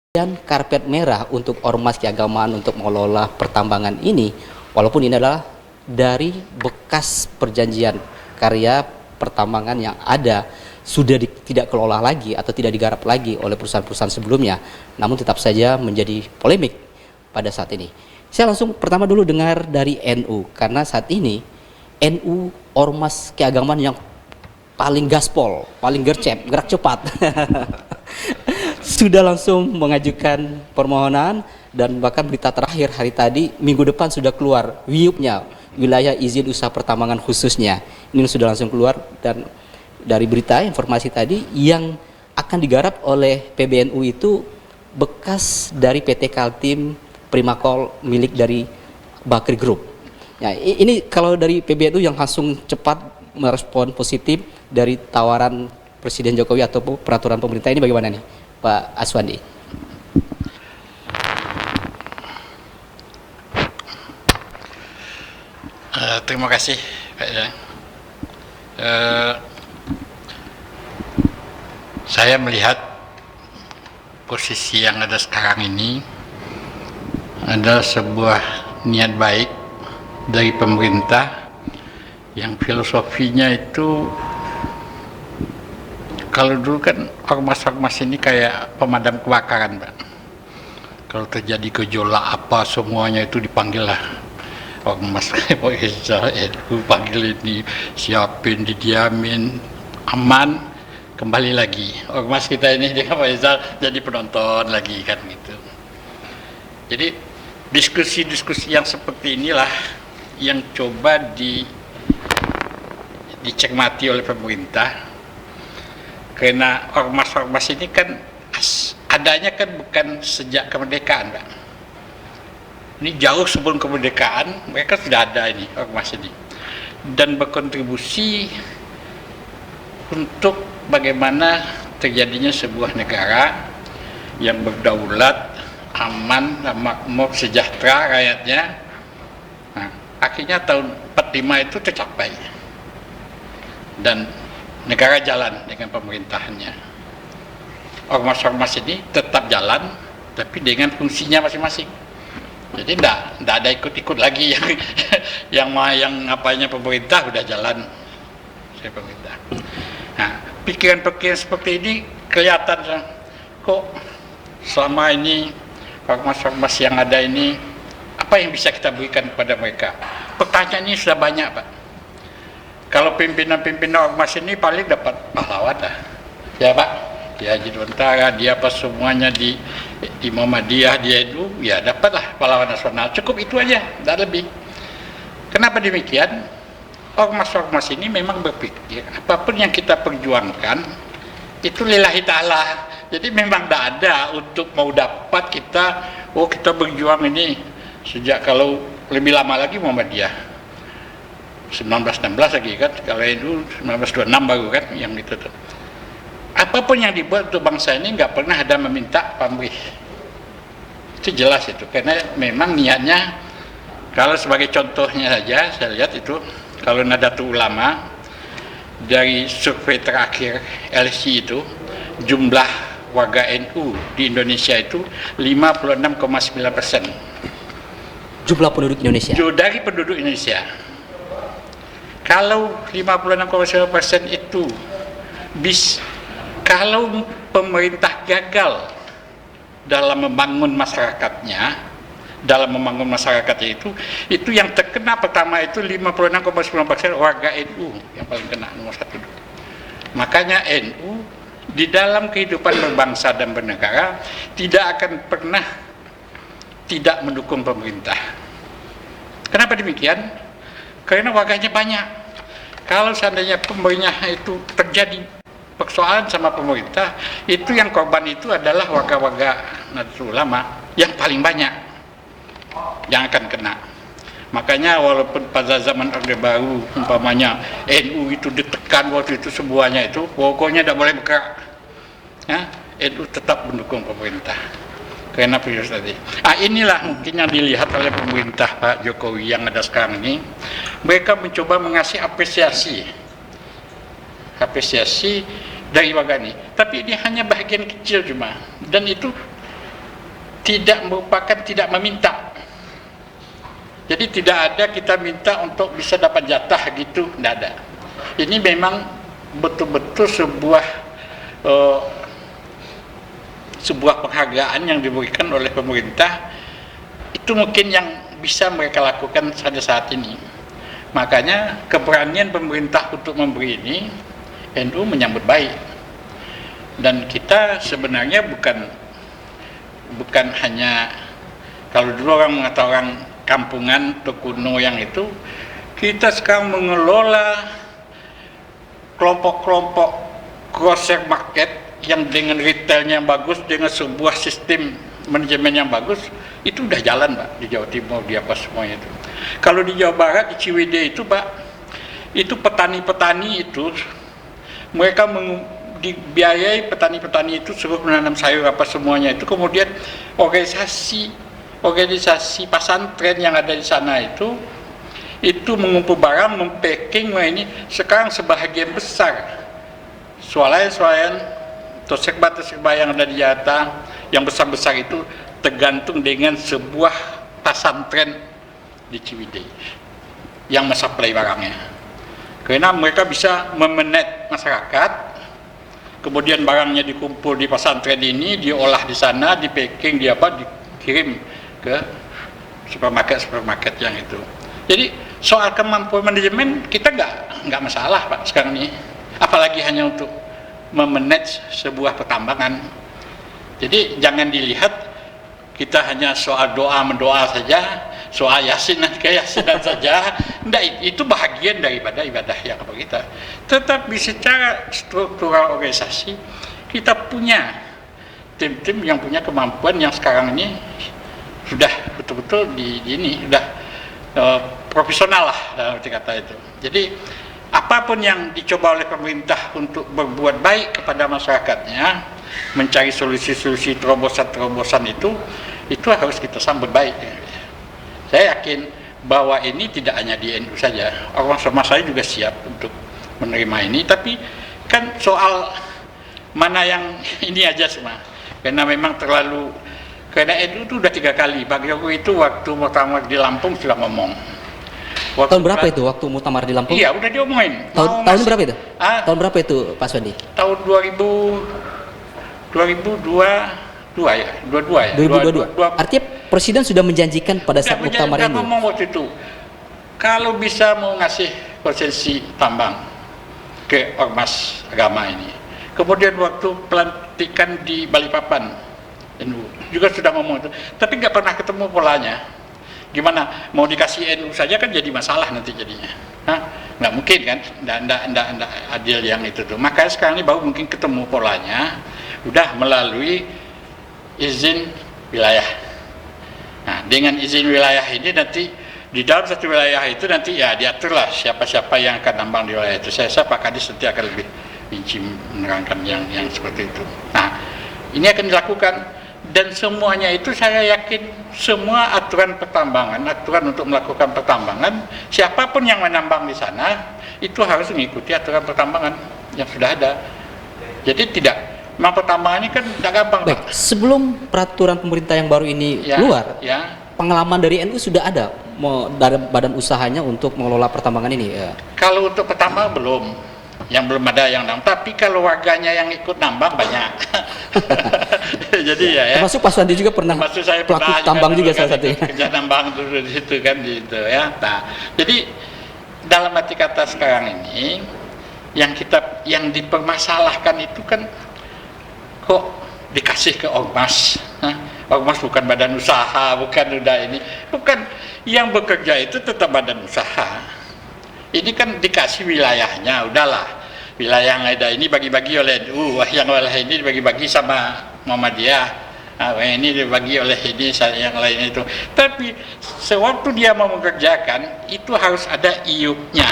Dan karpet merah untuk ormas keagamaan untuk mengelola pertambangan ini, walaupun ini adalah dari bekas perjanjian karya pertambangan yang ada sudah tidak kelola lagi atau tidak digarap lagi oleh perusahaan-perusahaan sebelumnya, namun tetap saja menjadi polemik pada saat ini. Saya langsung pertama dulu dengar dari NU, karena saat ini NU ormas keagamaan yang paling gaspol, paling gercep, gerak cepat. Sudah langsung mengajukan permohonan, dan bahkan berita terakhir hari tadi, minggu depan sudah keluar WIUP-nya, wilayah izin usaha pertambangan khususnya. Ini sudah langsung keluar, dan dari berita informasi tadi yang akan digarap oleh PBNU itu bekas dari PT Kaltim Primakol milik dari Bakri Group. Ya, ini kalau dari PBNU yang langsung cepat merespon positif dari tawaran Presiden Jokowi atau peraturan pemerintah ini, bagaimana nih Pak Aswandi? Terima kasih Pak Ida. Saya melihat posisi yang ada sekarang ini adalah sebuah niat baik dari pemerintah yang filosofinya itu, kalau dulu kan ormas-ormas ini kayak pemadam kebakaran, Pak. Kalau terjadi gejolak apa semuanya itu dipanggil lah ormas Pak Eza, panggil ini, siapin, didiamin, aman, kembali lagi. Ormas kita ini dengan Pak Eza jadi penonton lagi kan gitu. Jadi diskusi-diskusi yang seperti inilah yang coba dicermati oleh pemerintah. Karena ormas-ormas ini kan adanya kan bukan sejak kemerdekaan, Pak. Ini jauh sebelum kemerdekaan mereka sudah ada ini ormas ini, dan berkontribusi untuk bagaimana terjadinya sebuah negara yang berdaulat, aman, makmur, sejahtera rakyatnya. Nah, akhirnya tahun 45 itu tercapai dan negara jalan dengan pemerintahannya. Ormas-ormas ini tetap jalan, tapi dengan fungsinya masing-masing. Jadi tidak ada ikut-ikut lagi yang apanya pemerintah udah jalan, saya pemerintah. Nah, pikiran-pikiran seperti ini kelihatan kok selama ini ormas-ormas yang ada ini, apa yang bisa kita berikan kepada mereka? Pertanyaannya sudah banyak, Pak. Kalau pimpinan-pimpinan ormas ini paling dapat pahlawan lah, ya Pak, dia Haji Dontara, dia apa semuanya di Muhammadiyah, dia itu ya dapatlah pahlawan nasional, cukup itu aja, tidak lebih. Kenapa demikian? Ormas-ormas ini memang berpikir apapun yang kita perjuangkan itu lillahi ta'ala. Jadi memang tidak ada untuk mau dapat kita berjuang ini sejak, kalau lebih lama lagi Muhammadiyah 1916 lagi kan, kalau itu 1926 baru kan yang itu tuh. Apapun yang dibuat untuk bangsa ini nggak pernah ada meminta pamrih, itu jelas itu, karena memang niatnya. Kalau sebagai contohnya saja saya lihat itu, kalau Nahdlatul Ulama dari survei terakhir LSI itu, jumlah warga NU di Indonesia itu 56,9%. Jumlah penduduk Indonesia? Dari penduduk Indonesia. Kalau 56,9% itu kalau pemerintah gagal dalam membangun masyarakatnya, itu yang terkena pertama itu 56,9% warga NU yang paling kena, nomor satu. Makanya NU di dalam kehidupan berbangsa dan bernegara tidak akan pernah tidak mendukung pemerintah. Kenapa demikian? Karena warganya banyak. Kalau seandainya pemerintah itu terjadi persoalan sama pemerintah, itu yang korban itu adalah warga-warga Nahdlatul Ulama yang paling banyak yang akan kena. Makanya walaupun pada zaman Orde Baru umpamanya NU itu ditekan waktu itu semuanya itu, pokoknya tidak boleh bergerak, ya, NU tetap mendukung pemerintah karena prioritas tadi. Inilah mungkin yang dilihat oleh pemerintah Pak Jokowi yang ada sekarang ini. Mereka mencoba mengasih apresiasi dari warga ini, tapi ini hanya bagian kecil cuma, dan itu tidak merupakan tidak meminta. Jadi tidak ada kita minta untuk bisa dapat jatah gitu, tidak ada. Ini memang betul-betul sebuah penghargaan yang diberikan oleh pemerintah. Itu mungkin yang bisa mereka lakukan pada saat ini. Makanya keberanian pemerintah untuk memberi ini, NU menyambut baik. Dan kita sebenarnya bukan hanya, kalau dulu orang mengatakan orang kampungan atau kuno yang itu, kita sekarang mengelola kelompok-kelompok crosser market yang dengan retailnya yang bagus, dengan sebuah sistem manajemen yang bagus, itu udah jalan Pak di Jawa Timur, di apa semuanya itu. Kalau di Jawa Barat, di Ciwidey itu Pak, itu petani-petani itu mereka dibiayai, petani-petani itu suruh menanam sayur apa semuanya itu, kemudian organisasi pesantren yang ada di sana itu mengumpul barang, mempacking, ini sekarang sebahagian besar swalayan atau serba yang ada di Jakarta yang besar-besar itu tergantung dengan sebuah pesantren di Ciwidey yang mensuplai barangnya, karena mereka bisa memanage masyarakat, kemudian barangnya dikumpul di pesantren ini, diolah di sana, dipacking, dikirim ke supermarket yang itu. Jadi soal kemampuan manajemen kita nggak masalah Pak sekarang ini, apalagi hanya untuk memanage sebuah pertambangan. Jadi jangan dilihat kita hanya soal mendoa saja, soal yasinan saja. Nggak, itu bahagian daripada ibadah yang apa kita. Tetapi secara struktural organisasi kita punya tim-tim yang punya kemampuan yang sekarang ini sudah betul-betul sudah profesional lah dalam arti kata itu. Jadi apapun yang dicoba oleh pemerintah untuk berbuat baik kepada masyarakatnya, mencari solusi-solusi terobosan-terobosan itu harus kita sambut baik. Saya yakin bahwa ini tidak hanya di NU saja, orang sama saya juga siap untuk menerima ini, tapi kan soal mana yang ini aja semua, karena memang karena NU itu udah 3 kali. Pak Jokowi itu waktu pertama di Lampung sudah ngomong. Tahun berapa itu waktu muktamar di Lampung? Iya, udah diomongin. Tahun berapa itu? Tahun berapa itu Pak Swandi? Tahun 2022 ya. 2022. Artinya Presiden sudah menjanjikan pada saat muktamar ini. Ngomong waktu itu, kalau bisa mau ngasih konsesi tambang ke ormas agama ini. Kemudian waktu pelantikan di Balikpapan, NU juga sudah ngomong itu, tapi nggak pernah ketemu polanya. Gimana mau dikasih NU saja kan jadi masalah nanti jadinya. Nggak mungkin kan, nggak adil yang itu tuh. Makanya sekarang ini baru mungkin ketemu polanya, udah melalui izin wilayah. Nah, dengan izin wilayah ini nanti di dalam satu wilayah itu nanti ya diaturlah siapa-siapa yang akan nambang di wilayah itu. Saya Pak Kadis nanti akan lebih rinci menerangkan yang seperti itu. Nah, ini akan dilakukan. Dan semuanya itu saya yakin semua aturan pertambangan, aturan untuk melakukan pertambangan, siapapun yang menambang di sana itu harus mengikuti aturan pertambangan yang sudah ada. Jadi memang pertambangan ini kan tidak gampang. Baik, sebelum peraturan pemerintah yang baru ini keluar, pengalaman dari NU sudah ada dari badan usahanya untuk mengelola pertambangan ini? Kalau untuk pertambangan belum. Yang belum ada yang nambang, tapi kalau warganya yang ikut nambang banyak. Jadi ya. Termasuk Pak Swandi juga pernah pelaku tambang juga salah satunya. Kerja nambang dulu di situ kan gitu ya. Nah, jadi dalam arti kata sekarang ini yang dipermasalahkan itu kan kok dikasih ke ormas. Ormas bukan badan usaha, bukan yang bekerja itu tetap badan usaha. Ini kan dikasih wilayahnya, udahlah. Wilayah yang ada ini bagi-bagi oleh NU, yang oleh ini dibagi-bagi sama Muhammadiyah, ini dibagi oleh ini, yang lain itu. Tapi sewaktu dia mau mengerjakan, itu harus ada IUP-nya.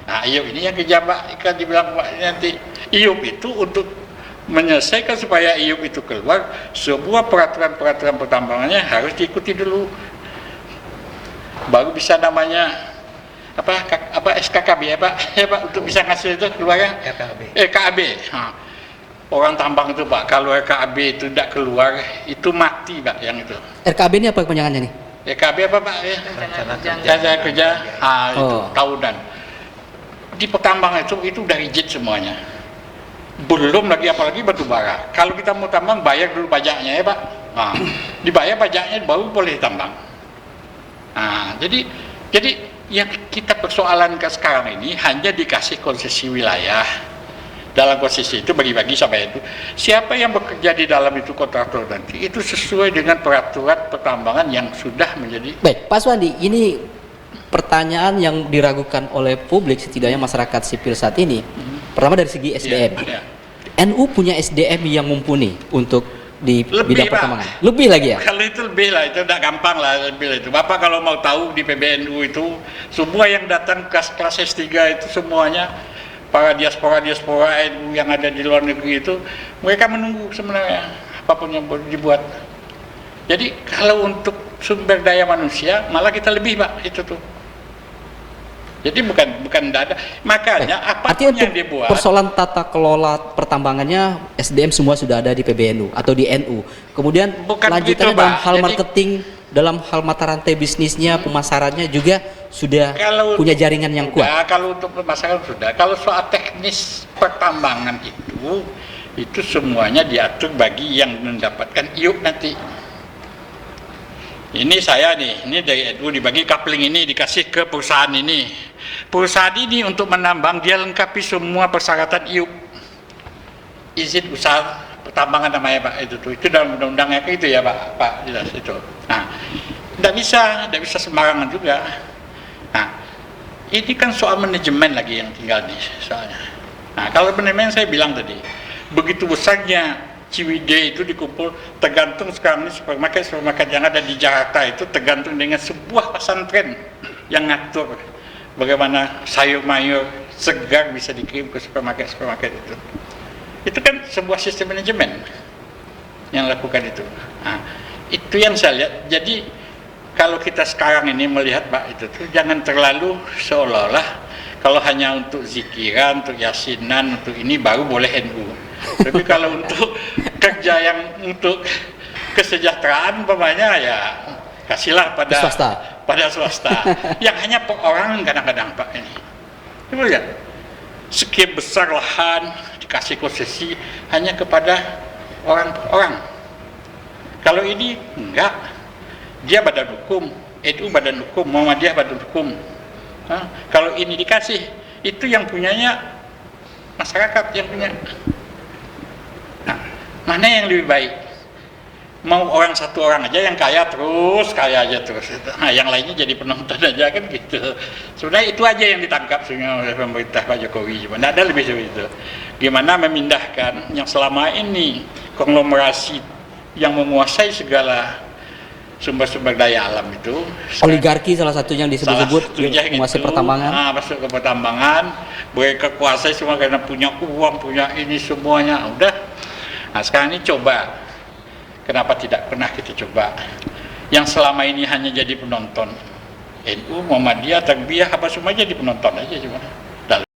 Nah, IUP ini yang kejabat kan dibilang nanti. IUP itu untuk menyelesaikan supaya IUP itu keluar, sebuah peraturan-peraturan pertambangannya harus diikuti dulu. Baru bisa namanya SKKB ya Pak untuk bisa ngasih itu keluarnya KAB. orang tambang itu Pak, kalau RKAB itu tidak keluar, itu mati Pak yang itu. RKAB ini apa kepanjangannya nih? RKAB apa Pak? Ya? Rencana kerja, itu tahunan. Di pertambangan itu udah rigid semuanya. Belum lagi apalagi batu bara. Kalau kita mau tambang bayar dulu pajaknya ya Pak. Dibayar pajaknya baru boleh tambang. Jadi yang kita persoalan ke sekarang ini hanya dikasih konsesi wilayah. Dalam konsesi itu bagi-bagi sampai itu siapa yang bekerja di dalam itu kontraktor nanti itu sesuai dengan peraturan pertambangan yang sudah menjadi. Baik, Pak Suwandi, ini pertanyaan yang diragukan oleh publik, setidaknya masyarakat sipil saat ini. Pertama dari segi SDM. NU punya SDM yang mumpuni untuk di bidang pertambangan. Lebih lagi ya? Kalau itu lebih lah, itu tidak gampang lah lebih itu. Bapak kalau mau tahu di PBNU itu semua yang datang kelas S3 itu semuanya para diaspora NU yang ada di luar negeri itu mereka menunggu sebenarnya apapun yang boleh dibuat. Jadi kalau untuk sumber daya manusia malah kita lebih Pak itu tuh. Jadi bukan ada. Makanya apapun yang dibuat. Persoalan tata kelola pertambangannya SDM semua sudah ada di PBNU atau di NU. Kemudian lanjutannya dalam hal marketing, dalam hal mata rantai bisnisnya, pemasarannya juga sudah punya jaringan yang kuat. Kalau untuk pemasaran sudah. Kalau soal teknis pertambangan itu semuanya diatur bagi yang mendapatkan IUP nanti. Ini saya nih, ini dari NU dibagi coupling ini dikasih ke perusahaan ini. Perusahaan ini untuk menambang dia lengkapi semua persyaratan IUP. Izin usaha pertambangan namanya Pak itu dalam undang-undangnya itu ya Pak jelas itu. Nah, tidak bisa sembarangan juga. Nah, ini kan soal manajemen lagi yang tinggal nih soalnya. Nah, kalau manajemen saya bilang tadi, begitu besarnya Ciwidey itu dikumpul, tergantung sekarang ini supermarket yang ada di Jakarta itu tergantung dengan sebuah pesantren yang ngatur bagaimana sayur mayur segar bisa dikirim ke supermarket itu. Itu kan sebuah sistem manajemen yang lakukan itu. Nah, itu yang saya lihat. Jadi kalau kita sekarang ini melihat Pak itu tuh jangan terlalu seolah-olah kalau hanya untuk zikiran, untuk yasinan, untuk ini baru boleh NU. Tapi kalau untuk kerja yang untuk kesejahteraan umpamanya ya kasihlah pada swasta yang hanya perorangan kadang-kadang Pak ini. Coba lihat, sekian besar lahan dikasih konsesi hanya kepada orang. Kalau ini enggak, dia badan hukum, NU badan hukum, Muhammadiyah badan hukum. Kalau ini dikasih, itu yang punyanya masyarakat yang punya. Nah, mana yang lebih baik? Mau satu orang aja yang kaya aja terus. Nah, yang lainnya jadi penonton aja kan gitu. Sebenarnya itu aja yang ditangkap sebenarnya oleh pemerintah Pak Jokowi. Cuma ada lebih dari itu. Gimana memindahkan yang selama ini konglomerasi yang menguasai segala sumber-sumber daya alam itu. Oligarki salah satunya yang disebut-sebut menguasai pertambangan. Masuk ke pertambangan, mereka kuasai semua karena punya uang, punya ini semuanya. Udah. Nah, sekarang ini coba. Kenapa tidak pernah kita coba? Yang selama ini hanya jadi penonton. NU, Muhammadiyah, Tarbiyah, apa semua jadi penonton aja cuma.